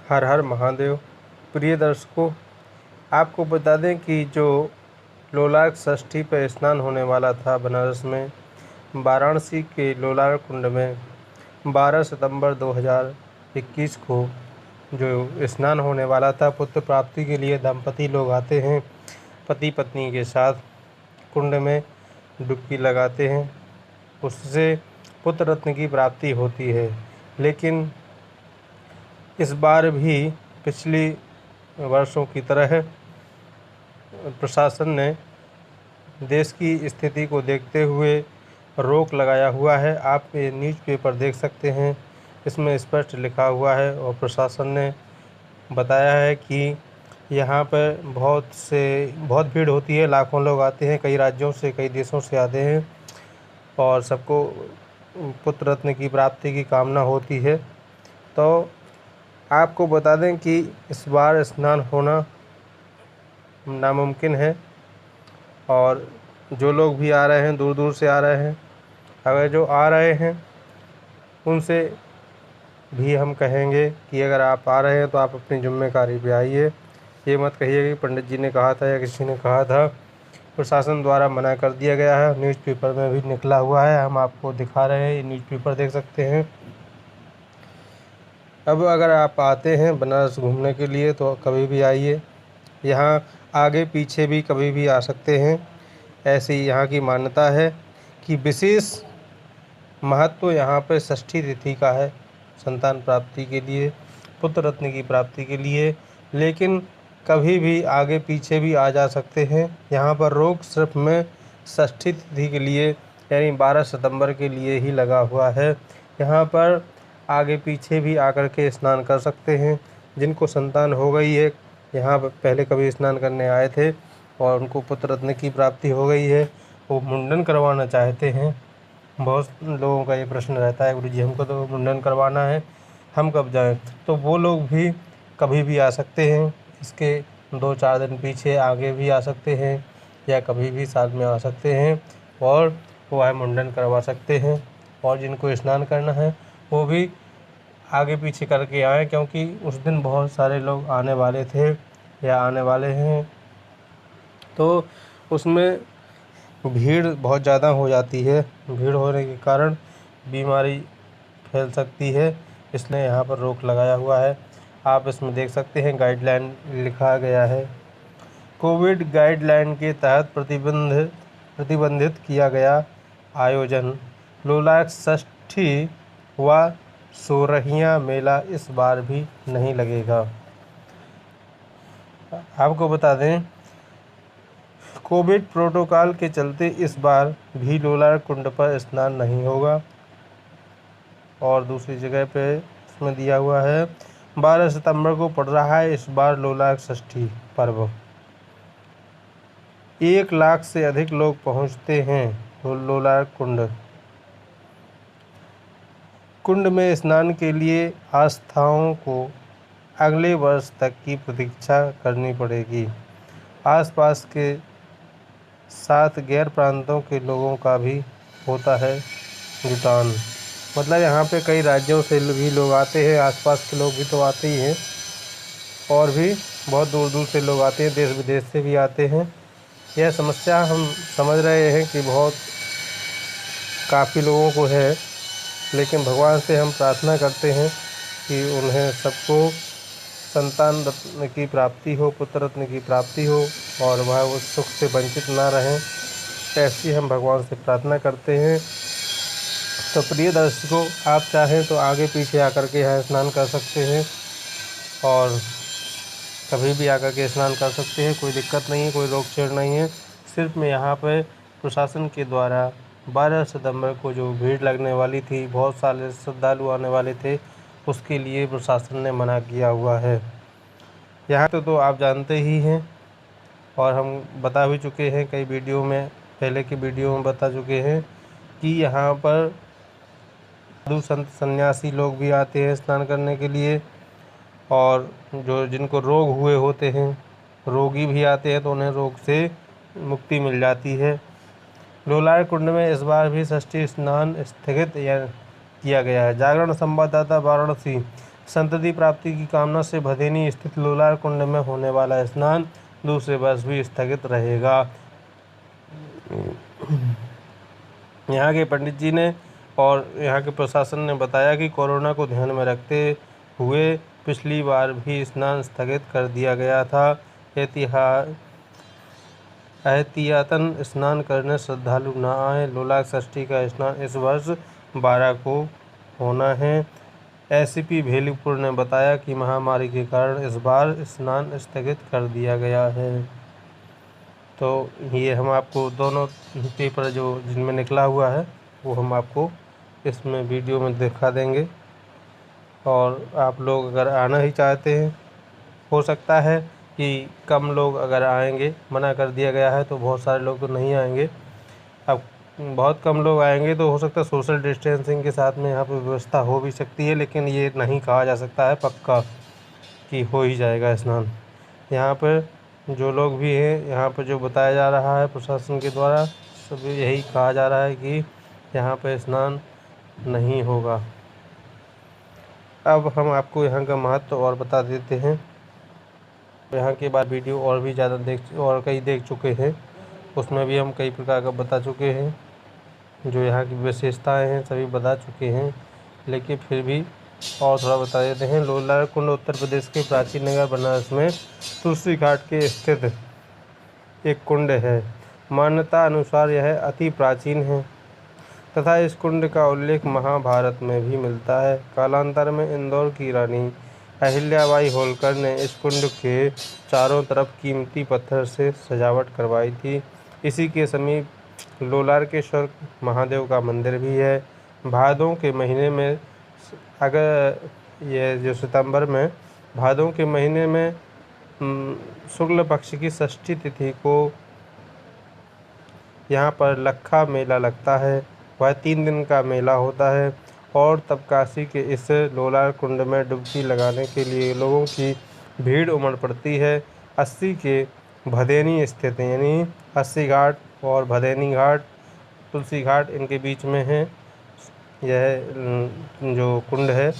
हर हर महादेव। प्रिय दर्शकों, आपको बता दें कि जो लोलार्क षष्ठी पर स्नान होने वाला था बनारस में, वाराणसी के लोलार्क कुंड में 12 सितंबर 2021 को जो स्नान होने वाला था, पुत्र प्राप्ति के लिए दंपति लोग आते हैं, पति पत्नी के साथ कुंड में डुबकी लगाते हैं, उससे पुत्र रत्न की प्राप्ति होती है। लेकिन इस बार भी पिछली वर्षों की तरह प्रशासन ने देश की स्थिति को देखते हुए रोक लगाया हुआ है। आप ये न्यूज़पेपर देख सकते हैं, इसमें स्पष्ट लिखा हुआ है और प्रशासन ने बताया है कि यहाँ पर बहुत भीड़ होती है, लाखों लोग आते हैं, कई राज्यों से कई देशों से आते हैं और सबको पुत्र रत्न की प्राप्ति की कामना होती है। तो आपको बता दें कि इस बार स्नान होना नामुमकिन है और जो लोग भी आ रहे हैं दूर दूर से आ रहे हैं, अगर जो आ रहे हैं उनसे भी हम कहेंगे कि अगर आप आ रहे हैं तो आप अपनी जिम्मेदारी पे आइए। ये मत कहिए कि पंडित जी ने कहा था या किसी ने कहा था। प्रशासन द्वारा मना कर दिया गया है, न्यूज़पेपर में भी निकला हुआ है, हम आपको दिखा रहे हैं, ये न्यूज़पेपर देख सकते हैं। अब अगर आप आते हैं बनारस घूमने के लिए तो कभी भी आइए, यहाँ आगे पीछे भी कभी भी आ सकते हैं। ऐसी यहाँ की मान्यता है कि विशेष महत्व यहाँ पर षष्ठी तिथि का है, संतान प्राप्ति के लिए, पुत्र रत्न की प्राप्ति के लिए। लेकिन कभी भी आगे पीछे भी आ जा सकते हैं। यहाँ पर रोक सिर्फ में षष्ठी तिथि के लिए यानी 12 सितंबर के लिए ही लगा हुआ है। यहाँ पर आगे पीछे भी आकर के स्नान कर सकते हैं। जिनको संतान हो गई है, यहाँ पर पहले कभी स्नान करने आए थे और उनको पुत्र रत्न की प्राप्ति हो गई है, वो मुंडन करवाना चाहते हैं। बहुत लोगों का ये प्रश्न रहता है, गुरु जी हमको तो मुंडन करवाना है, हम कब जाएं? तो वो लोग भी कभी भी आ सकते हैं। इसके 2-4 दिन पीछे आगे भी आ सकते हैं या कभी भी साथ में आ सकते हैं और वो है मुंडन करवा सकते हैं। और जिनको स्नान करना है वो भी आगे पीछे करके आए, क्योंकि उस दिन बहुत सारे लोग आने वाले थे या आने वाले हैं, तो उसमें भीड़ बहुत ज़्यादा हो जाती है। भीड़ होने के कारण बीमारी फैल सकती है, इसलिए यहाँ पर रोक लगाया हुआ है। आप इसमें देख सकते हैं गाइडलाइन लिखा गया है। कोविड गाइडलाइन के तहत प्रतिबंधित किया गया आयोजन लोलार्क षष्ठी व सोरहिया मेला इस बार भी नहीं लगेगा। आपको बता दें, कोविड प्रोटोकॉल के चलते इस बार भी लोलार्क कुंड पर स्नान नहीं होगा। और दूसरी जगह पे इसमें दिया हुआ है 12 सितंबर को पड़ रहा है इस बार लोलार्क षष्ठी पर्व। 1 लाख से अधिक लोग पहुंचते हैं लोलार्क कुंड में स्नान के लिए आस्थाओं को अगले वर्ष तक की प्रतीक्षा करनी पड़ेगी। आसपास के साथ गैर प्रांतों के लोगों का भी होता है जुटान। मतलब यहाँ पे कई राज्यों से भी लोग आते हैं, आसपास के लोग भी तो आते ही हैं और भी बहुत दूर दूर से लोग आते हैं, देश विदेश से भी आते हैं। यह समस्या हम समझ रहे हैं कि बहुत काफ़ी लोगों को है, लेकिन भगवान से हम प्रार्थना करते हैं कि उन्हें सबको संतान रत्न की प्राप्ति हो, पुत्र रत्न की प्राप्ति हो और वह उस सुख से वंचित ना रहें। ऐसी हम भगवान से प्रार्थना करते हैं। तो प्रिय दर्शकों, आप चाहें तो आगे पीछे आकर के यहाँ स्नान कर सकते हैं और कभी भी आकर के स्नान कर सकते हैं, कोई दिक्कत नहीं है, कोई रोक छेड़ नहीं है। सिर्फ में यहाँ पर प्रशासन के द्वारा 12 सितंबर को जो भीड़ लगने वाली थी, बहुत सारे श्रद्धालु आने वाले थे, उसके लिए प्रशासन ने मना किया हुआ है। यहाँ तो आप जानते ही हैं और हम बता भी चुके हैं, कई वीडियो में, पहले की वीडियो में बता चुके हैं कि यहाँ पर साधु संत सन्यासी लोग भी आते हैं स्नान करने के लिए और जो जिनको रोग हुए होते हैं, रोगी भी आते हैं, तो उन्हें रोग से मुक्ति मिल जाती है। लोलार्क कुंड में इस बार भी षष्ठी स्नान स्थगित किया गया है। जागरण संवाददाता वाराणसी। संतति प्राप्ति की कामना से भदेनी स्थित लोलार कुंड में होने वाला स्नान दूसरे वर्ष भी स्थगित रहेगा। यहाँ के पंडित जी ने और यहाँ के प्रशासन ने बताया कि कोरोना को ध्यान में रखते हुए पिछली बार भी स्नान स्थगित कर दिया गया था। एहतियातन स्नान करने श्रद्धालु न आए। लोलार षष्ठी का स्नान इस वर्ष 12 को होना है। एसपी भेलीपुर ने बताया कि महामारी के कारण इस बार स्नान स्थगित कर दिया गया है। तो ये हम आपको दोनों पेपर जो जिनमें निकला हुआ है वो हम आपको इसमें वीडियो में दिखा देंगे। और आप लोग अगर आना ही चाहते हैं, हो सकता है कि कम लोग अगर आएंगे, मना कर दिया गया है तो बहुत सारे लोग तो नहीं आएंगे। अब बहुत कम लोग आएंगे तो हो सकता है सोशल डिस्टेंसिंग के साथ में यहाँ पर व्यवस्था हो भी सकती है, लेकिन ये नहीं कहा जा सकता है पक्का कि हो ही जाएगा स्नान। यहाँ पर जो लोग भी हैं, यहाँ पर जो बताया जा रहा है प्रशासन के द्वारा, सभी यही कहा जा रहा है कि यहाँ पर स्नान नहीं होगा। अब हम आपको यहाँ का महत्व और बता देते हैं। यहाँ के बाद वीडियो और भी ज़्यादा कई देख चुके हैं, उसमें भी हम कई प्रकार का बता चुके हैं, जो यहाँ की विशेषताएं हैं सभी बता चुके हैं, लेकिन फिर भी और थोड़ा बता देते हैं। लोलार कुंड उत्तर प्रदेश के प्राचीन नगर बनारस में तुलसी घाट के स्थित एक कुंड है। मान्यता अनुसार यह अति प्राचीन है तथा इस कुंड का उल्लेख महाभारत में भी मिलता है। कालांतर में इंदौर की रानी अहिल्याबाई होलकर ने इस कुंड के चारों तरफ कीमती पत्थर से सजावट करवाई थी। इसी के समीप लोलारकेश्वर महादेव का मंदिर भी है। भादों के महीने में, अगर ये जो सितंबर में, भादों के महीने में शुक्ल पक्ष की षष्ठी तिथि को यहाँ पर लक्खा मेला लगता है। वह 3 दिन का मेला होता है और तब काशी के इस लोलार कुंड में डुबकी लगाने के लिए लोगों की भीड़ उमड़ पड़ती है। 80 के भदेनी स्थित, यानी 80 घाट और भदेनी घाट, तुलसी घाट, इनके बीच में है यह जो कुंड है।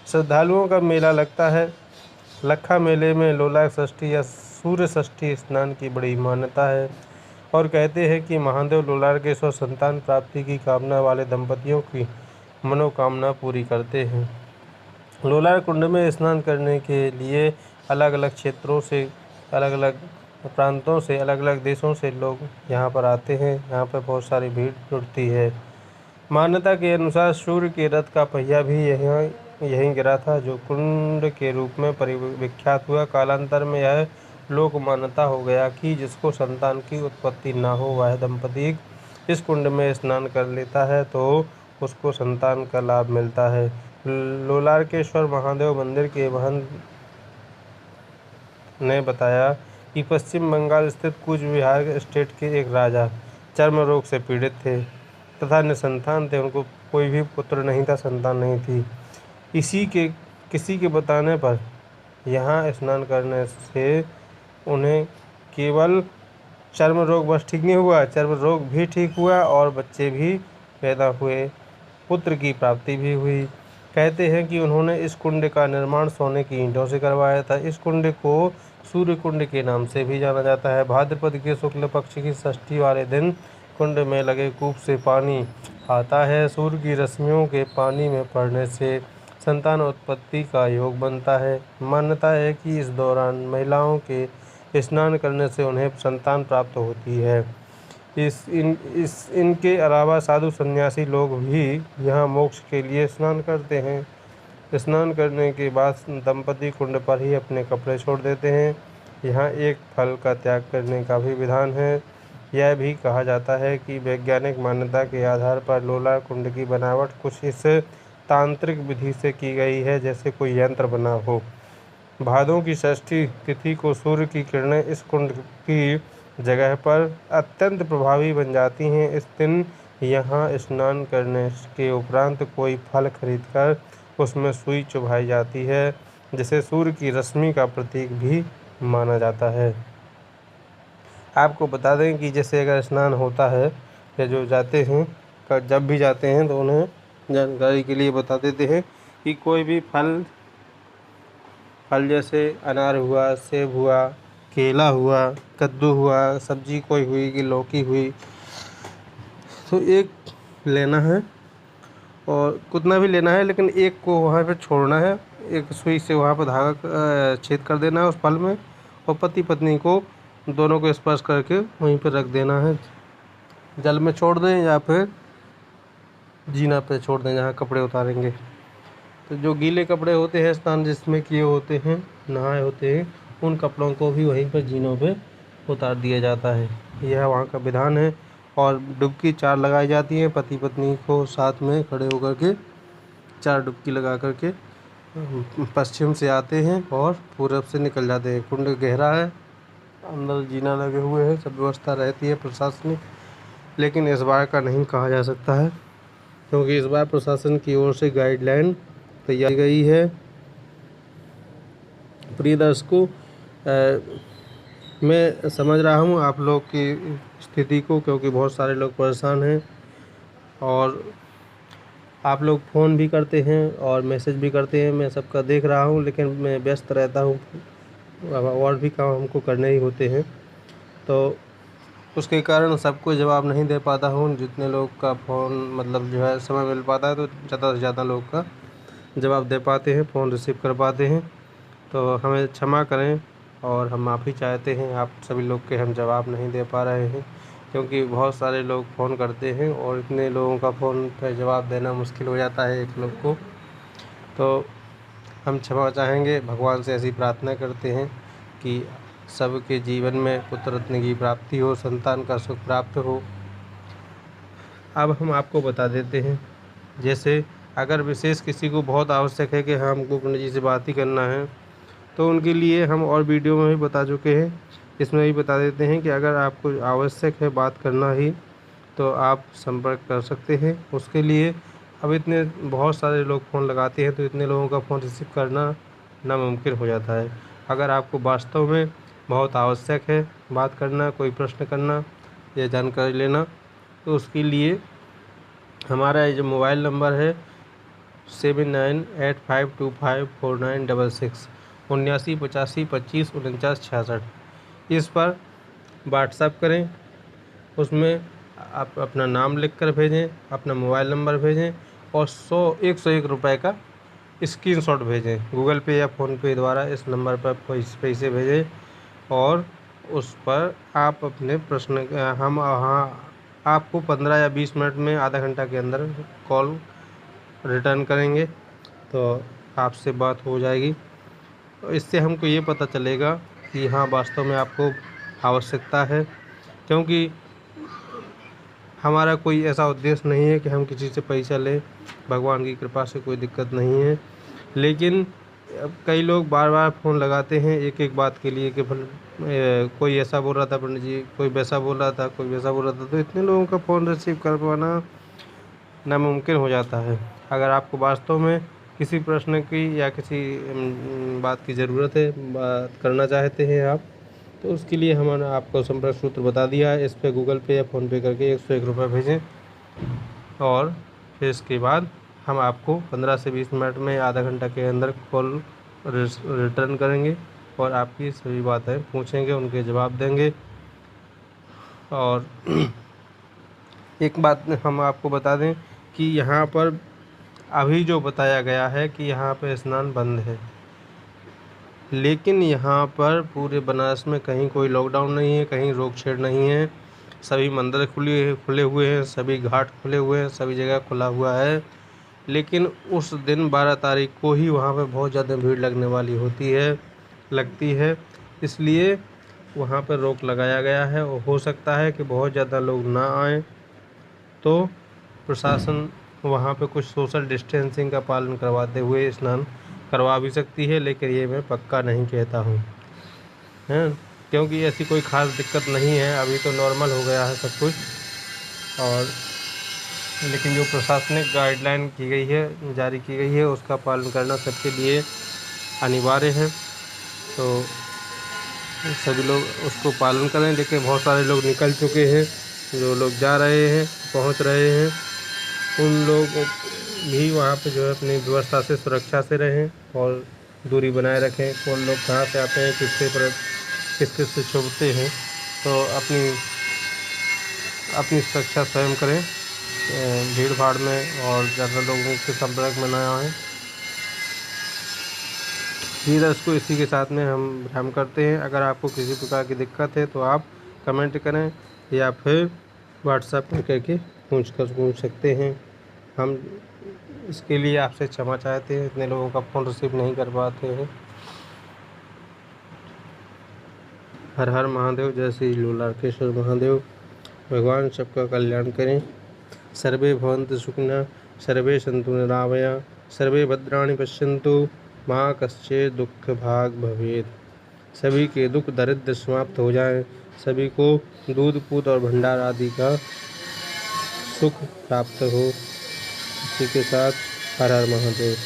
श्रद्धालुओं का मेला लगता है। लक्खा मेले में लोलार षष्ठी या सूर्य षष्ठी स्नान की बड़ी मान्यता है और कहते हैं कि महादेव लोलारकेश्वर संतान प्राप्ति की कामना वाले दंपतियों की मनोकामना पूरी करते हैं। लोलार कुंड में स्नान करने के लिए अलग अलग क्षेत्रों से, अलग अलग प्रांतों से, अलग अलग देशों से लोग यहाँ पर आते हैं। यहाँ पर बहुत सारी भीड़ जुटती है। मान्यता के अनुसार सूर्य के रथ का पहिया भी यहीं गिरा था, जो कुंड के रूप में विख्यात हुआ। कालांतर में यह लोक मान्यता हो गया कि जिसको संतान की उत्पत्ति न हो, वह दंपति इस कुंड में स्नान कर लेता है तो उसको संतान का लाभ मिलता है। लोलारकेश्वर महादेव मंदिर के महंत ने बताया कि पश्चिम बंगाल स्थित कूच बिहार स्टेट के एक राजा चर्म रोग से पीड़ित थे तथा निसंतान थे। उनको कोई भी पुत्र नहीं था, संतान नहीं थी। किसी के बताने पर यहाँ स्नान करने से उन्हें केवल चर्म रोग बस ठीक नहीं हुआ, चर्म रोग भी ठीक हुआ और बच्चे भी पैदा हुए, पुत्र की प्राप्ति भी हुई। कहते हैं कि उन्होंने इस कुंड का निर्माण सोने की ईंटों से करवाया था। इस कुंड को सूर्य कुंड के नाम से भी जाना जाता है। भाद्रपद के शुक्ल पक्ष की षष्ठी वाले दिन कुंड में लगे कूप से पानी आता है। सूर्य की रश्मियों के पानी में पड़ने से संतान उत्पत्ति का योग बनता है। मान्यता है कि इस दौरान महिलाओं के स्नान करने से उन्हें संतान प्राप्त होती है। इनके अलावा साधु सन्यासी लोग भी यहाँ मोक्ष के लिए स्नान करते हैं। स्नान करने के बाद दंपति कुंड पर ही अपने कपड़े छोड़ देते हैं। यहाँ एक फल का त्याग करने का भी विधान है। यह भी कहा जाता है कि वैज्ञानिक मान्यता के आधार पर लोलार कुंड की बनावट कुछ इस तांत्रिक विधि से की गई है जैसे कोई यंत्र बना हो। भादों की षष्ठी तिथि को सूर्य की किरणें इस कुंड की जगह पर अत्यंत प्रभावी बन जाती हैं। इस दिन यहाँ स्नान करने के उपरांत कोई फल खरीदकर उसमें सुई चुभाई जाती है, जिसे सूर्य की रश्मि का प्रतीक भी माना जाता है। आपको बता दें कि जैसे अगर स्नान होता है या जो जाते हैं, जब भी जाते हैं तो उन्हें जानकारी के लिए बता देते हैं कि कोई भी फल फल जैसे अनार हुआ, सेब हुआ, केला हुआ, कद्दू हुआ, सब्जी कोई हुई कि लौकी हुई, तो एक लेना है और कितना भी लेना है, लेकिन एक को वहाँ पे छोड़ना है। एक सुई से वहाँ पर धागा छेद कर देना है उस फल में, और पति पत्नी को दोनों को स्पर्श करके वहीं पर रख देना है। जल में छोड़ दें या फिर जीना पे छोड़ दें जहाँ कपड़े उतारेंगे। तो जो गीले कपड़े होते हैं, स्नान जिसमें किए होते हैं, नहाए होते हैं, उन कपड़ों को भी वहीं पर जीनों पे उतार दिया जाता है। यह वहाँ का विधान है। और डुबकी 4 लगाई जाती है, पति पत्नी को साथ में खड़े होकर के 4 डुबकी लगा करके पश्चिम से आते हैं और पूरब से निकल जाते हैं। कुंड गहरा है, अंदर जीना लगे हुए हैं, सब व्यवस्था रहती है प्रशासनिक, लेकिन इस बार का नहीं कहा जा सकता है, क्योंकि इस बार प्रशासन की ओर से गाइडलाइन तैयार की गई है। प्रिय दर्शकों, मैं समझ रहा हूँ आप लोग की स्थिति को, क्योंकि बहुत सारे लोग परेशान हैं और आप लोग फ़ोन भी करते हैं और मैसेज भी करते हैं। मैं सबका देख रहा हूँ, लेकिन मैं व्यस्त रहता हूँ, और भी काम हमको करने ही होते हैं, तो उसके कारण सबको जवाब नहीं दे पाता हूँ। जितने लोग का फ़ोन मतलब जो है समय मिल पाता है, तो ज़्यादा से ज़्यादा लोग का जवाब दे पाते हैं, फ़ोन रिसीव कर पाते हैं। तो हमें क्षमा करें, और हम माफ़ी चाहते हैं आप सभी लोग के हम जवाब नहीं दे पा रहे हैं, क्योंकि बहुत सारे लोग फ़ोन करते हैं और इतने लोगों का फ़ोन पर जवाब देना मुश्किल हो जाता है एक लोग को। तो हम क्षमा चाहेंगे, भगवान से ऐसी प्रार्थना करते हैं कि सबके जीवन में पुत्र रत्न की प्राप्ति हो, संतान का सुख प्राप्त हो। अब हम आपको बता देते हैं, जैसे अगर विशेष किसी को बहुत आवश्यक है कि हाँ हमको पंडित जी से बात ही करना है, तो उनके लिए हम और वीडियो में भी बता चुके हैं, इसमें भी बता देते हैं कि अगर आपको आवश्यक है बात करना ही, तो आप संपर्क कर सकते हैं। उसके लिए अब इतने बहुत सारे लोग फ़ोन लगाते हैं, तो इतने लोगों का फ़ोन रिसीव करना नामुमकिन हो जाता है। अगर आपको वास्तव में बहुत आवश्यक है बात करना, कोई प्रश्न करना या जानकारी लेना, तो उसके लिए हमारा ये जो मोबाइल नंबर है 7985254966 7985254966, इस पर व्हाट्सएप करें। उसमें आप अपना नाम लिख कर भेजें, अपना मोबाइल नंबर भेजें और 101 रुपये का स्क्रीनशॉट भेजें। गूगल पे या फ़ोनपे द्वारा इस नंबर पर पैसे भेजें, और उस पर आप अपने प्रश्न हम हाँ आपको 15 या 20 मिनट में, आधा घंटा के अंदर कॉल रिटर्न करेंगे, तो आपसे बात हो जाएगी। तो इससे हमको ये पता चलेगा कि हाँ वास्तव में आपको आवश्यकता है, क्योंकि हमारा कोई ऐसा उद्देश्य नहीं है कि हम किसी से पैसा लें। भगवान की कृपा से कोई दिक्कत नहीं है, लेकिन अब कई लोग बार बार फ़ोन लगाते हैं एक एक बात के लिए कि कोई ऐसा बोल रहा था पंडित जी, कोई वैसा बोल रहा था, कोई वैसा बोल रहा था, तो इतने लोगों का फ़ोन रिसीव कर पाना नामुमकिन हो जाता है। अगर आपको वास्तव में किसी प्रश्न की या किसी बात की ज़रूरत है, बात करना चाहते हैं आप, तो उसके लिए हमने आपको संपर्क सूत्र बता दिया है। इस पर गूगल पे या फ़ोनपे करके 101 रुपये भेजें, और फिर इसके बाद हम आपको 15 से 20 मिनट में, आधा घंटा के अंदर कॉल रिटर्न करेंगे और आपकी सभी बातें पूछेंगे, उनके जवाब देंगे। और एक बात हम आपको बता दें कि यहाँ पर अभी जो बताया गया है कि यहाँ पर स्नान बंद है, लेकिन यहाँ पर पूरे बनारस में कहीं कोई लॉकडाउन नहीं है, कहीं रोक छेड़ नहीं है। सभी मंदिर खुले हुए हैं, सभी घाट खुले हुए हैं, सभी जगह खुला हुआ है। लेकिन उस दिन 12 तारीख को ही वहाँ पे बहुत ज़्यादा भीड़ लगने वाली लगती है, इसलिए वहाँ पर रोक लगाया गया है। और हो सकता है कि बहुत ज़्यादा लोग ना आएँ, तो प्रशासन वहाँ पे कुछ सोशल डिस्टेंसिंग का पालन करवाते हुए स्नान करवा भी सकती है, लेकिन ये मैं पक्का नहीं कहता हूँ, हैं, क्योंकि ऐसी कोई ख़ास दिक्कत नहीं है, अभी तो नॉर्मल हो गया है सब कुछ। और लेकिन जो प्रशासनिक गाइडलाइन की गई है, जारी की गई है, उसका पालन करना सबके लिए अनिवार्य है। तो सभी लोग उसको पालन करें। लेकिन बहुत सारे लोग निकल चुके हैं, जो लोग जा रहे हैं, पहुंच रहे हैं, उन लोग भी वहाँ पे जो है अपनी व्यवस्था से, सुरक्षा से रहें और दूरी बनाए रखें। कौन लोग कहाँ से आते हैं, किस किस से छुपते हैं, तो अपनी सुरक्षा स्वयं करें। भीड़ भाड़ में और ज़्यादा लोगों के संपर्क में ना आएँ। इसको इसी के साथ में हम विराम करते हैं। अगर आपको किसी प्रकार की दिक्कत है तो आप कमेंट करें या फिर व्हाट्सएप में करके पूछ सकते हैं। हम इसके लिए आपसे क्षमा चाहते हैं, इतने लोगों का फ़ोन रिसीव नहीं कर पाते हैं। हर हर महादेव। जय श्री लोलार्केश्वर महादेव। भगवान सबका कल्याण करें। सर्वे भवन्तु सुखिनः, सर्वे सन्तु निरामया, सर्वे भद्राणि पश्यन्तु, माँ कश्चित् दुःख भाग भवेत्। सभी के दुख दरिद्र समाप्त हो जाएं, सभी को दूध पूत और भंडार आदि का सुख प्राप्त हो। इसी के साथ हर हर महादेव।